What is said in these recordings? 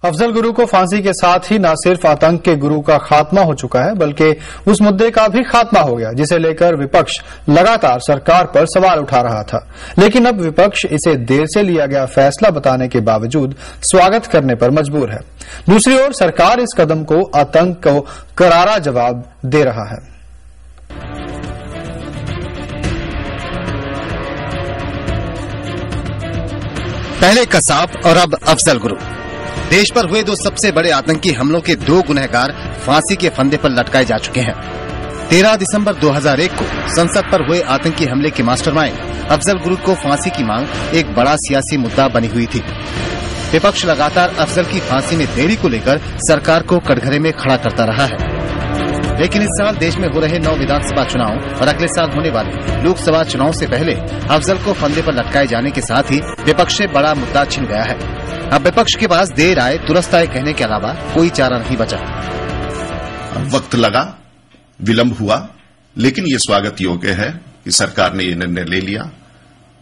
अफजल गुरु को फांसी के साथ ही न सिर्फ आतंक के गुरु का खात्मा हो चुका है बल्कि उस मुद्दे का भी खात्मा हो गया जिसे लेकर विपक्ष लगातार सरकार पर सवाल उठा रहा था। लेकिन अब विपक्ष इसे देर से लिया गया फैसला बताने के बावजूद स्वागत करने पर मजबूर है। दूसरी ओर सरकार इस कदम को आतंक को करारा जवाब दे रहा है। पहले कसाब और अब अफजल गुरु। देश पर हुए दो सबसे बड़े आतंकी हमलों के दो गुनहगार फांसी के फंदे पर लटकाए जा चुके हैं। 13 दिसंबर 2001 को संसद पर हुए आतंकी हमले के मास्टरमाइंड अफजल गुरु को फांसी की मांग एक बड़ा सियासी मुद्दा बनी हुई थी। विपक्ष लगातार अफजल की फांसी में देरी को लेकर सरकार को कटघरे में खड़ा करता रहा है। लेकिन इस साल देश में हो रहे 9 विधानसभा चुनाव और अगले साल होने वाले लोकसभा चुनाव से पहले अफजल को फंदे पर लटकाए जाने के साथ ही विपक्ष से बड़ा मुद्दा छिन गया है। अब विपक्ष के पास देर आए दुरुस्त आए कहने के अलावा कोई चारा नहीं बचा। वक्त लगा, विलंब हुआ, लेकिन ये स्वागत योग्य है कि सरकार ने ये निर्णय ले लिया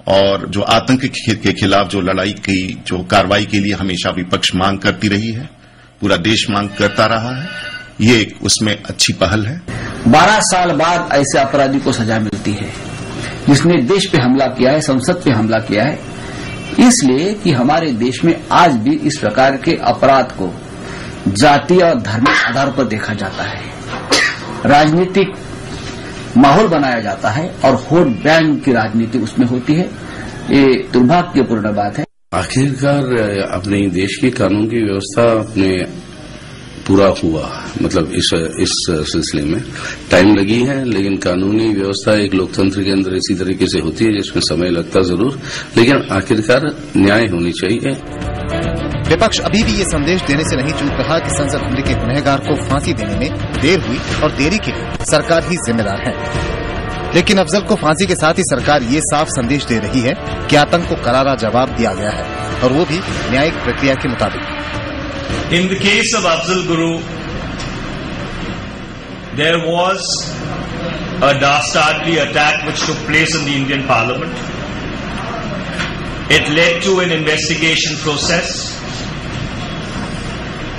और जो आतंक के खिलाफ जो लड़ाई की जो कार्रवाई के लिए हमेशा विपक्ष मांग करती रही है, पूरा देश मांग करता रहा है, ये एक उसमें अच्छी पहल है। 12 साल बाद ऐसे अपराधी को सजा मिलती है जिसने देश पे हमला किया है, संसद पे हमला किया है, इसलिए कि हमारे देश में आज भी इस प्रकार के अपराध को जातीय और धार्मिक आधार पर देखा जाता है। राजनीतिक माहौल बनाया जाता है और वोट बैंक की राजनीति उसमें होती है। ये दुर्भाग्यपूर्ण बात है। आखिरकार अपने देश की कानून की व्यवस्था अपने पूरा हुआ, मतलब इस सिलसिले में टाइम लगी है, लेकिन कानूनी व्यवस्था एक लोकतंत्र के अंदर इसी तरीके से होती है जिसमें समय लगता जरूर, लेकिन आखिरकार न्याय होनी चाहिए। विपक्ष अभी भी ये संदेश देने से नहीं चूक रहा कि संसद हमले के गुनहगार को फांसी देने में देर हुई और देरी के लिए सरकार ही जिम्मेदार है। लेकिन अफजल को फांसी के साथ ही सरकार ये साफ संदेश दे रही है कि आतंक को करारा जवाब दिया गया है और वो भी न्यायिक प्रक्रिया के मुताबिक। In the case of Afzal Guru, there was a dastardly attack which took place in the Indian Parliament. It led to an investigation process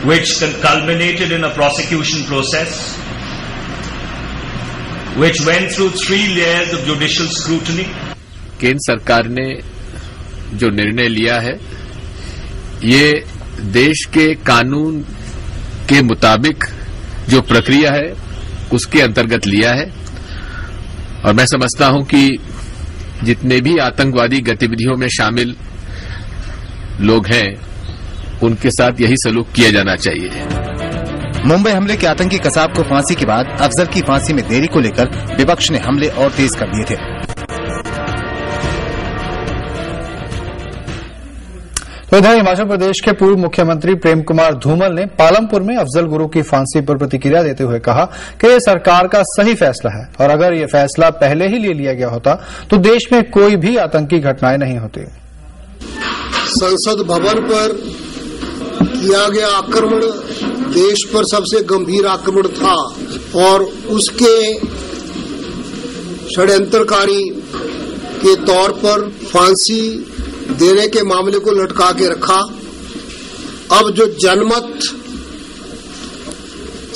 which culminated in a prosecution process which went through 3 layers of judicial scrutiny. केंद्र सरकार ने जो निर्णय लिया है ये देश के कानून के मुताबिक जो प्रक्रिया है उसके अंतर्गत लिया है और मैं समझता हूं कि जितने भी आतंकवादी गतिविधियों में शामिल लोग हैं उनके साथ यही सलूक किया जाना चाहिए। मुंबई हमले के आतंकी कसाब को फांसी के बाद अफजल की फांसी में देरी को लेकर विपक्ष ने हमले और तेज कर दिए थे। तो इधर हिमाचल प्रदेश के पूर्व मुख्यमंत्री प्रेम कुमार धूमल ने पालमपुर में अफजल गुरु की फांसी पर प्रतिक्रिया देते हुए कहा कि यह सरकार का सही फैसला है और अगर ये फैसला पहले ही ले लिया गया होता तो देश में कोई भी आतंकी घटनाएं नहीं होती। संसद भवन पर किया गया आक्रमण देश पर सबसे गंभीर आक्रमण था और उसके षड्यंत्रकारी के तौर पर फांसी देने के मामले को लटका के रखा। अब जो जनमत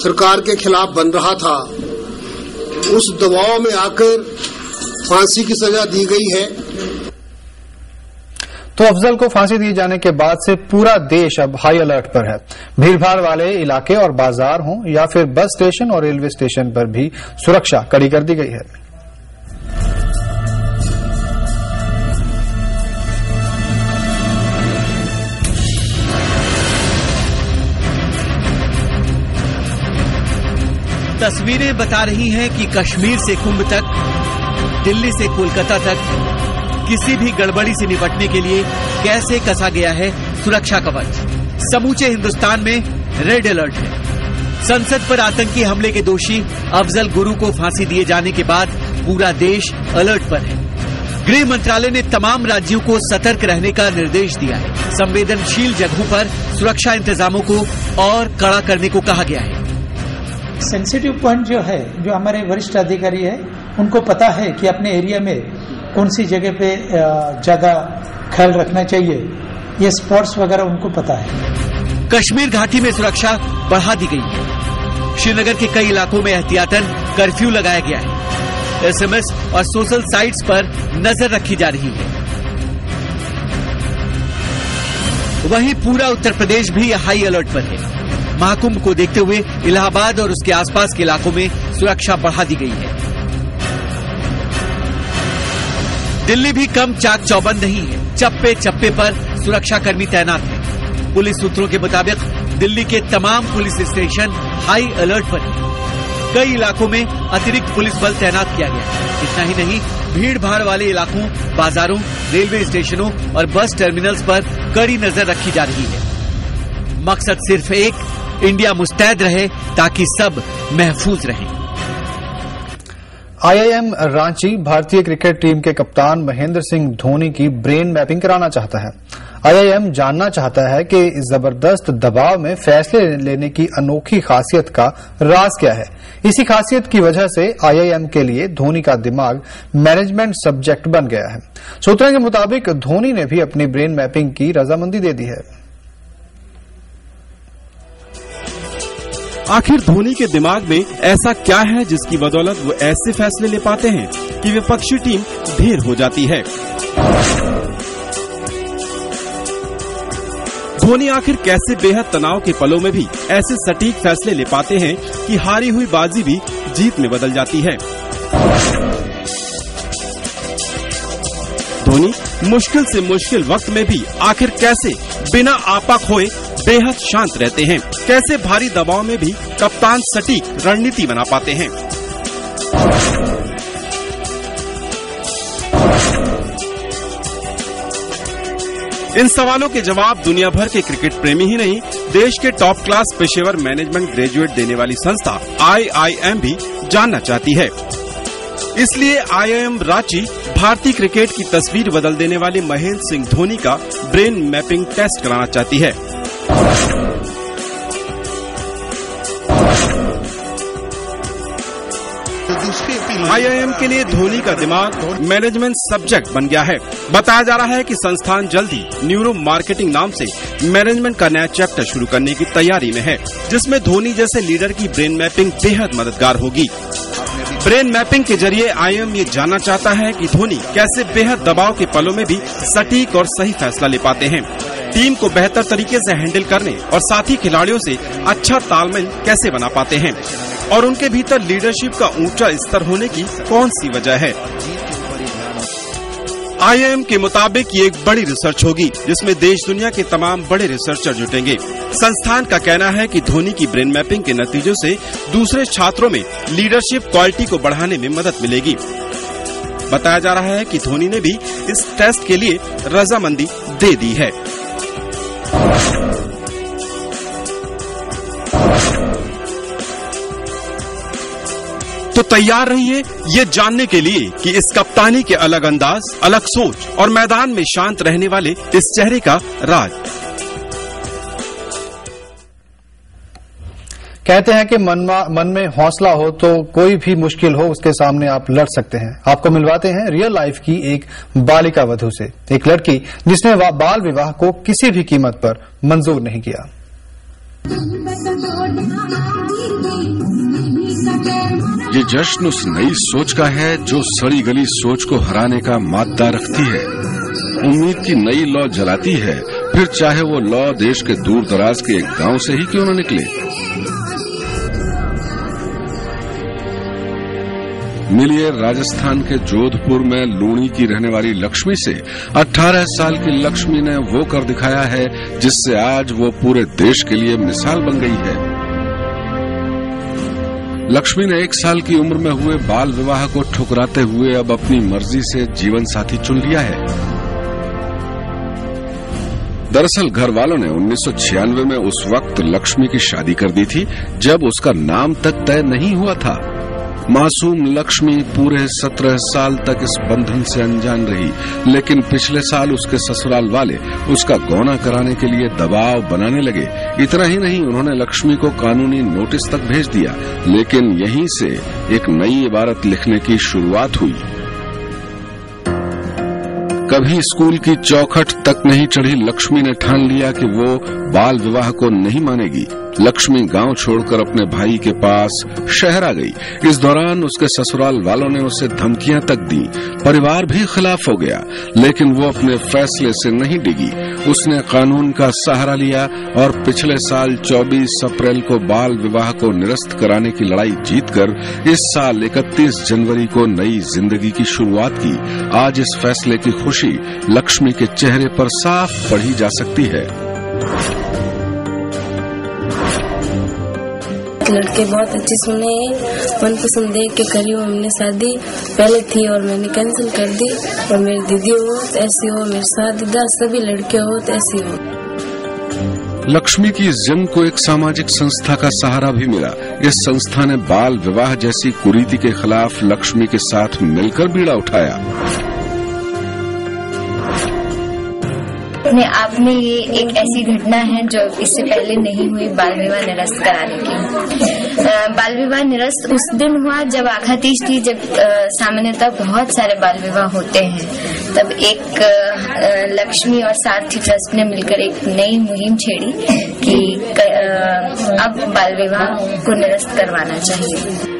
सरकार के खिलाफ बन रहा था उस दबाव में आकर फांसी की सजा दी गई है। तो अफजल को फांसी दिए जाने के बाद से पूरा देश अब हाई अलर्ट पर है। भीड़भाड़ वाले इलाके और बाजार हों या फिर बस स्टेशन और रेलवे स्टेशन पर भी सुरक्षा कड़ी कर दी गई है। तस्वीरें बता रही हैं कि कश्मीर से कुंभ तक, दिल्ली से कोलकाता तक किसी भी गड़बड़ी से निपटने के लिए कैसे कसा गया है सुरक्षा कवच। समूचे हिंदुस्तान में रेड अलर्ट है। संसद पर आतंकी हमले के दोषी अफजल गुरु को फांसी दिए जाने के बाद पूरा देश अलर्ट पर है। गृह मंत्रालय ने तमाम राज्यों को सतर्क रहने का निर्देश दिया है। संवेदनशील जगहों पर सुरक्षा इंतजामों को और कड़ा करने को कहा गया है। सेंसिटिव पॉइंट जो है, जो हमारे वरिष्ठ अधिकारी है, उनको पता है कि अपने एरिया में कौन सी जगह पे ज्यादा ख्याल रखना चाहिए। ये स्पॉट्स वगैरह उनको पता है। कश्मीर घाटी में सुरक्षा बढ़ा दी गई है। श्रीनगर के कई इलाकों में एहतियातन कर्फ्यू लगाया गया है। एसएमएस और सोशल साइट्स पर नजर रखी जा रही है। वहीं पूरा उत्तर प्रदेश भी हाई अलर्ट पर है। महाकुंभ को देखते हुए इलाहाबाद और उसके आसपास के इलाकों में सुरक्षा बढ़ा दी गई है। दिल्ली भी कम चाक चौबंद नहीं है। चप्पे चप्पे पर सुरक्षाकर्मी तैनात हैं। पुलिस सूत्रों के मुताबिक दिल्ली के तमाम पुलिस स्टेशन हाई अलर्ट पर हैं। कई इलाकों में अतिरिक्त पुलिस बल तैनात किया गया है। इतना ही नहीं, भीड़ भाड़ वाले इलाकों, बाजारों, रेलवे स्टेशनों और बस टर्मिनल्स पर कड़ी नजर रखी जा रही है। मकसद सिर्फ एक, इंडिया मुस्तैद रहे ताकि सब महफूज रहें। आईआईएम रांची भारतीय क्रिकेट टीम के कप्तान महेंद्र सिंह धोनी की ब्रेन मैपिंग कराना चाहता है। आईआईएम जानना चाहता है कि इस जबरदस्त दबाव में फैसले लेने की अनोखी खासियत का राज क्या है। इसी खासियत की वजह से आईआईएम के लिए धोनी का दिमाग मैनेजमेंट सब्जेक्ट बन गया है। सूत्रों के मुताबिक धोनी ने भी अपनी ब्रेन मैपिंग की रजामंदी दे दी है। आखिर धोनी के दिमाग में ऐसा क्या है जिसकी बदौलत वो ऐसे फैसले ले पाते हैं कि विपक्षी टीम ढेर हो जाती है। धोनी आखिर कैसे बेहद तनाव के पलों में भी ऐसे सटीक फैसले ले पाते हैं कि हारी हुई बाजी भी जीत में बदल जाती है। धोनी मुश्किल से मुश्किल वक्त में भी आखिर कैसे बिना आपा खोए बेहद शांत रहते हैं। कैसे भारी दबाव में भी कप्तान सटीक रणनीति बना पाते हैं। इन सवालों के जवाब दुनिया भर के क्रिकेट प्रेमी ही नहीं, देश के टॉप क्लास पेशेवर मैनेजमेंट ग्रेजुएट देने वाली संस्था आईआईएम भी जानना चाहती है। इसलिए आईआईएम रांची भारतीय क्रिकेट की तस्वीर बदल देने वाले महेंद्र सिंह धोनी का ब्रेन मैपिंग टेस्ट कराना चाहती है। आईआईएम के लिए धोनी का दिमाग मैनेजमेंट सब्जेक्ट बन गया है। बताया जा रहा है कि संस्थान जल्द ही न्यूरो मार्केटिंग नाम से मैनेजमेंट का नया चैप्टर शुरू करने की तैयारी में है, जिसमें धोनी जैसे लीडर की ब्रेन मैपिंग बेहद मददगार होगी। ब्रेन मैपिंग के जरिए आईएम ये जानना चाहता है कि धोनी कैसे बेहद दबाव के पलों में भी सटीक और सही फैसला ले पाते हैं। टीम को बेहतर तरीके से हैंडल करने और साथी खिलाड़ियों से अच्छा तालमेल कैसे बना पाते हैं और उनके भीतर लीडरशिप का ऊंचा स्तर होने की कौन सी वजह है। आईआईएम के मुताबिक ये एक बड़ी रिसर्च होगी जिसमें देश दुनिया के तमाम बड़े रिसर्चर जुटेंगे। संस्थान का कहना है कि धोनी की ब्रेन मैपिंग के नतीजों से दूसरे छात्रों में लीडरशिप क्वालिटी को बढ़ाने में मदद मिलेगी। बताया जा रहा है कि धोनी ने भी इस टेस्ट के लिए रजामंदी दे दी है। तो तैयार रहिए ये जानने के लिए कि इस कप्तानी के अलग अंदाज, अलग सोच और मैदान में शांत रहने वाले इस चेहरे का राज। कहते हैं कि मन में हौसला हो तो कोई भी मुश्किल हो उसके सामने आप लड़ सकते हैं। आपको मिलवाते हैं रियल लाइफ की एक बालिका वधू से, एक लड़की जिसने बाल विवाह को किसी भी कीमत पर मंजूर नहीं किया। ये जश्न उस नई सोच का है जो सड़ी गली सोच को हराने का मादा रखती है, उम्मीद की नई लौ जलाती है, फिर चाहे वो लौ देश के दूर दराज के एक गांव से ही क्यों न निकले। मिलिए राजस्थान के जोधपुर में लूणी की रहने वाली लक्ष्मी से। 18 साल की लक्ष्मी ने वो कर दिखाया है जिससे आज वो पूरे देश के लिए मिसाल बन गई है। लक्ष्मी ने 1 साल की उम्र में हुए बाल विवाह को ठुकराते हुए अब अपनी मर्जी से जीवन साथी चुन लिया है। दरअसल घर वालों ने 1996 में उस वक्त लक्ष्मी की शादी कर दी थी जब उसका नाम तक तय नहीं हुआ था। मासूम लक्ष्मी पूरे 17 साल तक इस बंधन से अनजान रही, लेकिन पिछले साल उसके ससुराल वाले उसका गौना कराने के लिए दबाव बनाने लगे। इतना ही नहीं, उन्होंने लक्ष्मी को कानूनी नोटिस तक भेज दिया, लेकिन यहीं से एक नई इबारत लिखने की शुरुआत हुई। कभी स्कूल की चौखट तक नहीं चढ़ी लक्ष्मी ने ठान लिया कि वो बाल विवाह को नहीं मानेगी। लक्ष्मी गांव छोड़कर अपने भाई के पास शहर आ गई। इस दौरान उसके ससुराल वालों ने उसे धमकियां तक दी। परिवार भी खिलाफ हो गया, लेकिन वो अपने फैसले से नहीं डिगी। उसने कानून का सहारा लिया और पिछले साल 24 अप्रैल को बाल विवाह को निरस्त कराने की लड़ाई जीतकर इस साल 31 जनवरी को नई जिंदगी की शुरुआत की। आज इस फैसले की खुशी लक्ष्मी के चेहरे पर साफ पढ़ी जा सकती है। लड़के बहुत अच्छे सुने, मनपसंद देख के करी हमने शादी। पहले थी और मैंने कैंसिल कर दी। और मेरी दीदी हो ऐसी हो, मेरे साथ दीदा सभी लड़के हो ऐसी हो। लक्ष्मी की इस जंग को एक सामाजिक संस्था का सहारा भी मिला। इस संस्था ने बाल विवाह जैसी कुरीति के खिलाफ लक्ष्मी के साथ मिलकर बीड़ा उठाया। अपने आप में ये एक ऐसी घटना है जो इससे पहले नहीं हुई, बाल विवाह निरस्त कराने की। बाल विवाह निरस्त उस दिन हुआ जब आखा तीज थी, जब सामान्यतः बहुत सारे बाल विवाह होते हैं। तब एक लक्ष्मी और सारथी ट्रस्ट ने मिलकर एक नई मुहिम छेड़ी कि अब बाल विवाह को निरस्त करवाना चाहिए।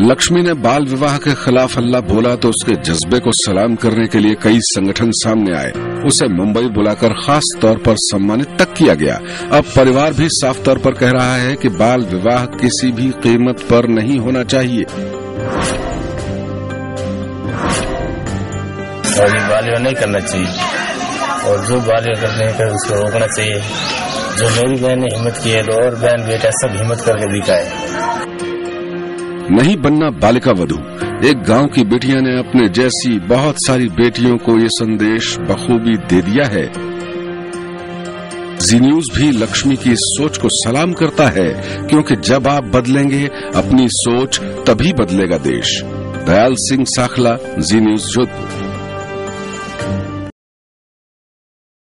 लक्ष्मी ने बाल विवाह के खिलाफ हल्ला बोला तो उसके जज्बे को सलाम करने के लिए कई संगठन सामने आए। उसे मुंबई बुलाकर खास तौर पर सम्मानित तक किया गया। अब परिवार भी साफ तौर पर कह रहा है कि बाल विवाह किसी भी कीमत पर नहीं होना चाहिए। और ये बाल विवाह नहीं करना चाहिए और जो बाल विवाह करने का उसको रोकना चाहिए। जो मेरी बहन ने हिम्मत की है तो और बहन बेटा सब हिम्मत करके दिखाए। नहीं बनना बालिका वधू। एक गांव की बेटियां ने अपने जैसी बहुत सारी बेटियों को ये संदेश बखूबी दे दिया है। जी न्यूज भी लक्ष्मी की इस सोच को सलाम करता है, क्योंकि जब आप बदलेंगे अपनी सोच तभी बदलेगा देश। दयाल सिंह साखला, जी न्यूज जोधपुर।